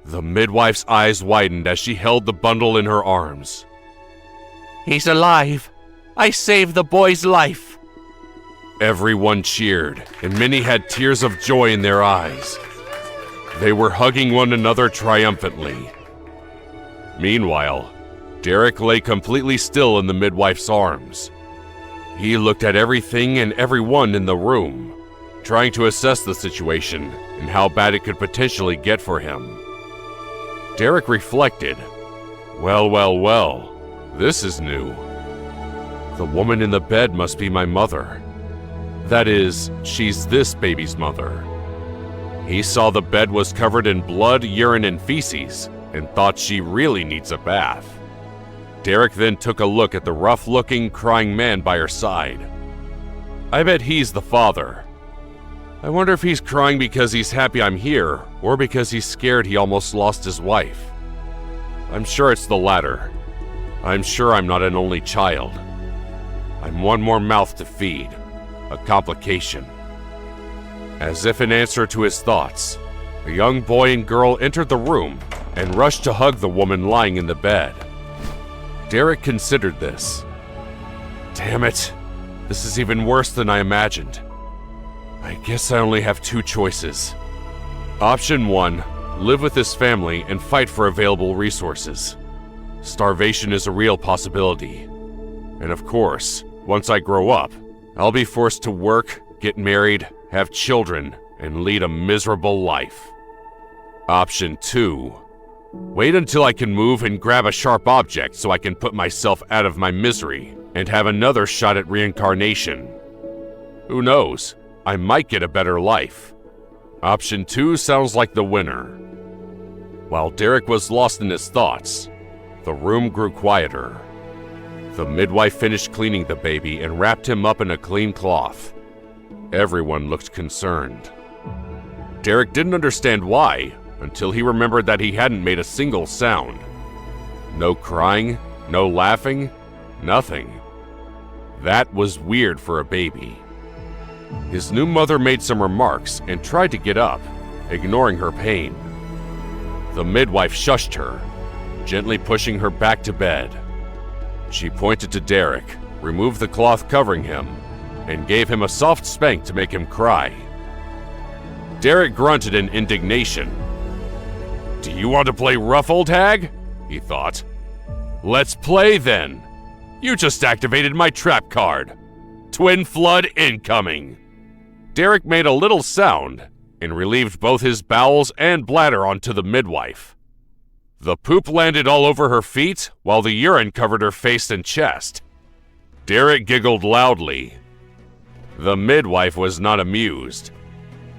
The midwife's eyes widened as she held the bundle in her arms. "He's alive! I saved the boy's life!" Everyone cheered, and many had tears of joy in their eyes. They were hugging one another triumphantly. Meanwhile, Derek lay completely still in the midwife's arms. He looked at everything and everyone in the room, trying to assess the situation and how bad it could potentially get for him. Derek reflected, Well, this is new. The woman in the bed must be my mother. That is, she's this baby's mother. He saw the bed was covered in blood, urine, and feces, and thought she really needs a bath. Derek then took a look at the rough-looking, crying man by her side. I bet he's the father. I wonder if he's crying because he's happy I'm here, or because he's scared he almost lost his wife. I'm sure it's the latter. I'm sure I'm not an only child. I'm one more mouth to feed, a complication. As if in answer to his thoughts, a young boy and girl entered the room and rushed to hug the woman lying in the bed. Derek considered this. Damn it, this is even worse than I imagined. I guess I only have two choices. Option 1, live with this family and fight for available resources. Starvation is a real possibility. And of course, once I grow up, I'll be forced to work, get married, have children, and lead a miserable life. Option 2. Wait until I can move and grab a sharp object so I can put myself out of my misery and have another shot at reincarnation. Who knows? I might get a better life. Option 2 sounds like the winner. While Derek was lost in his thoughts, the room grew quieter. The midwife finished cleaning the baby and wrapped him up in a clean cloth. Everyone looked concerned. Derek didn't understand why until he remembered that he hadn't made a single sound. No crying, no laughing, nothing. That was weird for a baby. His new mother made some remarks and tried to get up, ignoring her pain. The midwife shushed her, gently pushing her back to bed. She pointed to Derek, removed the cloth covering him, and gave him a soft spank to make him cry. Derek grunted in indignation. Do you want to play rough, old hag? He thought. Let's play then. You just activated my trap card. Twin flood incoming. Derek made a little sound and relieved both his bowels and bladder onto the midwife. The poop landed all over her feet while the urine covered her face and chest. Derek giggled loudly. The midwife was not amused.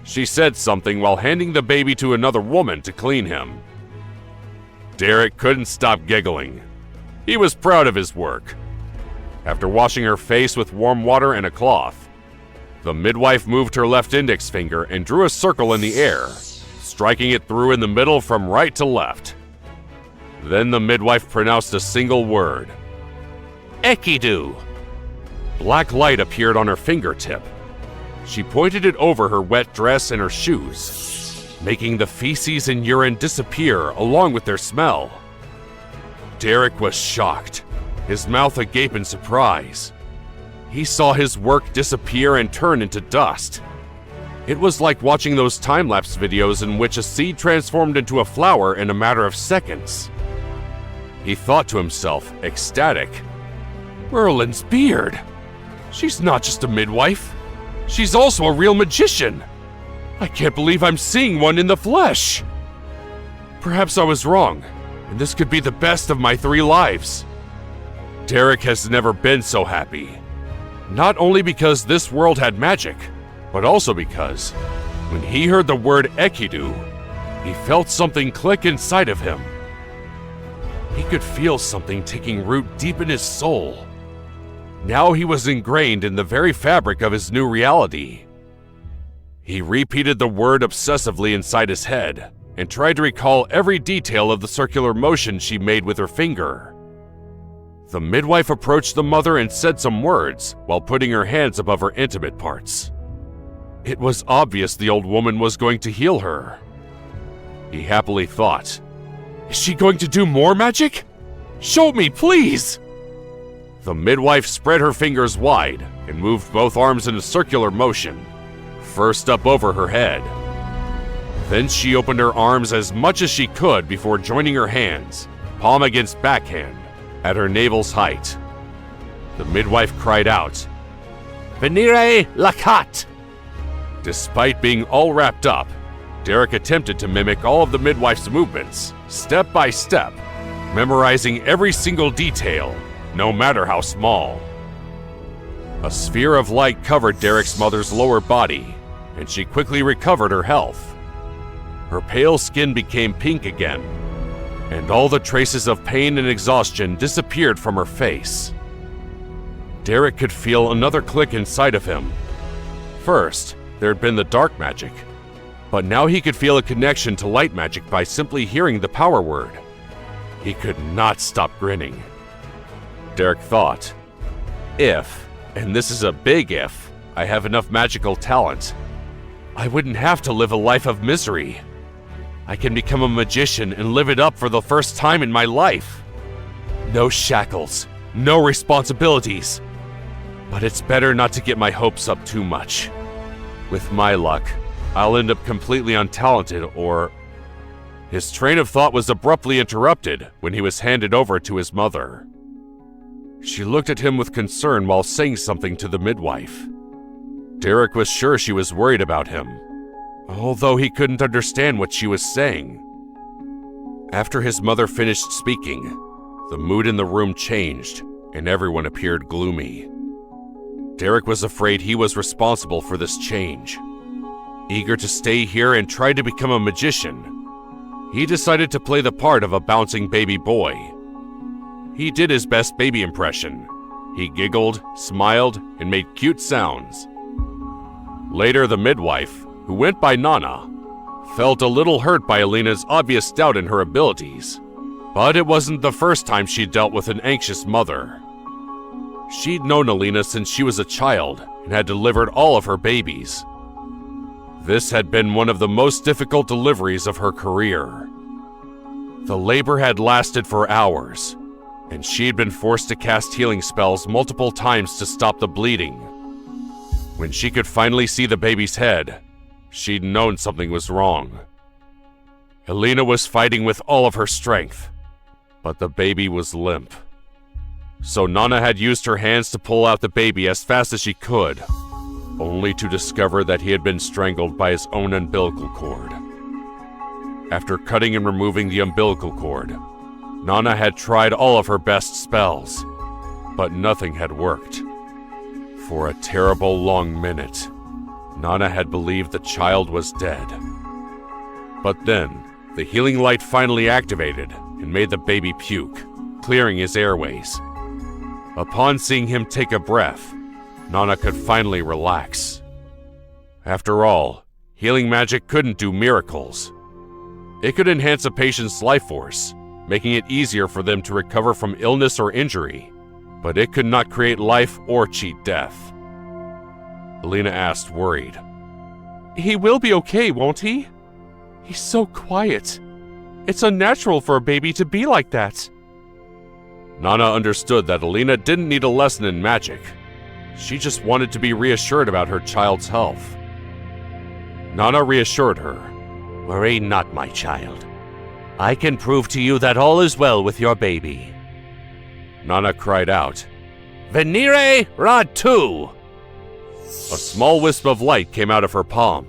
She said something while handing the baby to another woman to clean him. Derek couldn't stop giggling. He was proud of his work. After washing her face with warm water and a cloth, the midwife moved her left index finger and drew a circle in the air, striking it through in the middle from right to left. Then the midwife pronounced a single word. Enkidu. Black light appeared on her fingertip. She pointed it over her wet dress and her shoes, making the feces and urine disappear along with their smell. Derek was shocked, his mouth agape in surprise. He saw his work disappear and turn into dust. It was like watching those time-lapse videos in which a seed transformed into a flower in a matter of seconds. He thought to himself, ecstatic, Merlin's beard! She's not just a midwife. She's also a real magician. I can't believe I'm seeing one in the flesh. Perhaps I was wrong, and this could be the best of my 3 lives. Derek has never been so happy. Not only because this world had magic, but also because, when he heard the word Enkidu, he felt something click inside of him. He could feel something taking root deep in his soul. Now he was ingrained in the very fabric of his new reality. He repeated the word obsessively inside his head and tried to recall every detail of the circular motion she made with her finger. The midwife approached the mother and said some words while putting her hands above her intimate parts. It was obvious the old woman was going to heal her. He happily thought, "Is she going to do more magic? Show me, please!" The midwife spread her fingers wide and moved both arms in a circular motion, first up over her head. Then she opened her arms as much as she could before joining her hands, palm against backhand, at her navel's height. The midwife cried out, "Venire lacat!" Despite being all wrapped up, Derek attempted to mimic all of the midwife's movements, step by step, memorizing every single detail, no matter how small. A sphere of light covered Derek's mother's lower body, and she quickly recovered her health. Her pale skin became pink again, and all the traces of pain and exhaustion disappeared from her face. Derek could feel another click inside of him. First, there had been the dark magic, but now he could feel a connection to light magic by simply hearing the power word. He could not stop grinning. Derek thought, if, and this is a big if, I have enough magical talent, I wouldn't have to live a life of misery. I can become a magician and live it up for the first time in my life. No shackles, no responsibilities. But it's better not to get my hopes up too much. With my luck, I'll end up completely untalented or... His train of thought was abruptly interrupted when he was handed over to his mother. She looked at him with concern while saying something to the midwife. Derek was sure she was worried about him, although he couldn't understand what she was saying. After his mother finished speaking, the mood in the room changed and everyone appeared gloomy. Derek was afraid he was responsible for this change. Eager to stay here and try to become a magician, he decided to play the part of a bouncing baby boy. He did his best baby impression. He giggled, smiled, and made cute sounds. Later, the midwife, who went by Nana, felt a little hurt by Alina's obvious doubt in her abilities. But it wasn't the first time she dealt with an anxious mother. She'd known Alina since she was a child and had delivered all of her babies. This had been one of the most difficult deliveries of her career. The labor had lasted for hours, and she'd been forced to cast healing spells multiple times to stop the bleeding. When she could finally see the baby's head, she'd known something was wrong. Alina was fighting with all of her strength, but the baby was limp. So Nana had used her hands to pull out the baby as fast as she could, only to discover that he had been strangled by his own umbilical cord. After cutting and removing the umbilical cord, Nana had tried all of her best spells, but nothing had worked. For a terrible long minute, Nana had believed the child was dead. But then, the healing light finally activated and made the baby puke, clearing his airways. Upon seeing him take a breath, Nana could finally relax. After all, healing magic couldn't do miracles. It could enhance a patient's life force, making it easier for them to recover from illness or injury, but it could not create life or cheat death. Alina asked, worried. "He will be okay, won't he? He's so quiet. It's unnatural for a baby to be like that." Nana understood that Alina didn't need a lesson in magic. She just wanted to be reassured about her child's health. Nana reassured her. "Worry not, my child. I can prove to you that all is well with your baby." Nana cried out, "Venire Ratu!" A small wisp of light came out of her palm,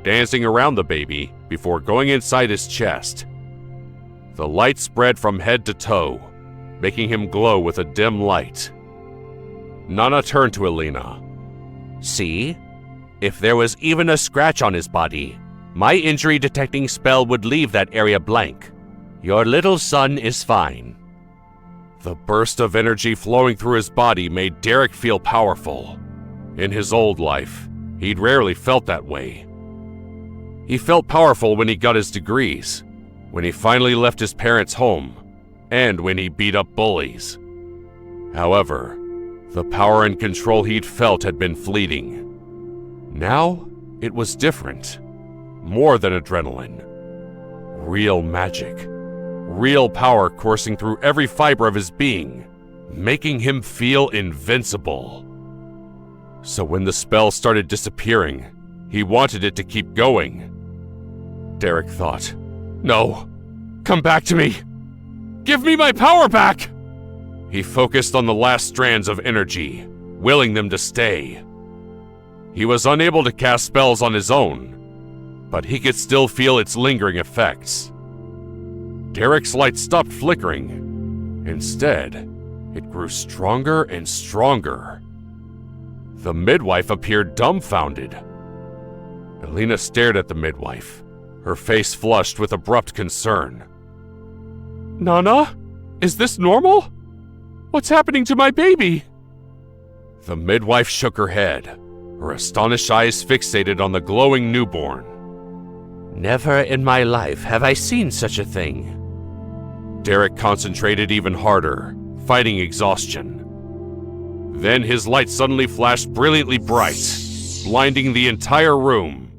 dancing around the baby before going inside his chest. The light spread from head to toe, making him glow with a dim light. Nana turned to Alina. "See? If there was even a scratch on his body, my injury-detecting spell would leave that area blank. Your little son is fine." The burst of energy flowing through his body made Derek feel powerful. In his old life, he'd rarely felt that way. He felt powerful when he got his degrees, when he finally left his parents' home, and when he beat up bullies. However, the power and control he'd felt had been fleeting. Now, it was different. More than adrenaline. real magic, real power coursing through every fiber of his being, making him feel invincible. So when the spell started disappearing, he wanted it to keep going. Derek thought, "No, come back to me! Give me my power back!" He focused on the last strands of energy, willing them to stay. He was unable to cast spells on his own, but he could still feel its lingering effects. Derek's light stopped flickering. Instead, it grew stronger and stronger. The midwife appeared dumbfounded. Elena stared at the midwife, her face flushed with abrupt concern. "Nana, is this normal? What's happening to my baby?" The midwife shook her head, her astonished eyes fixated on the glowing newborn. Never in my life have I seen such a thing. Derek concentrated even harder, fighting exhaustion. Then his light suddenly flashed brilliantly bright, blinding the entire room.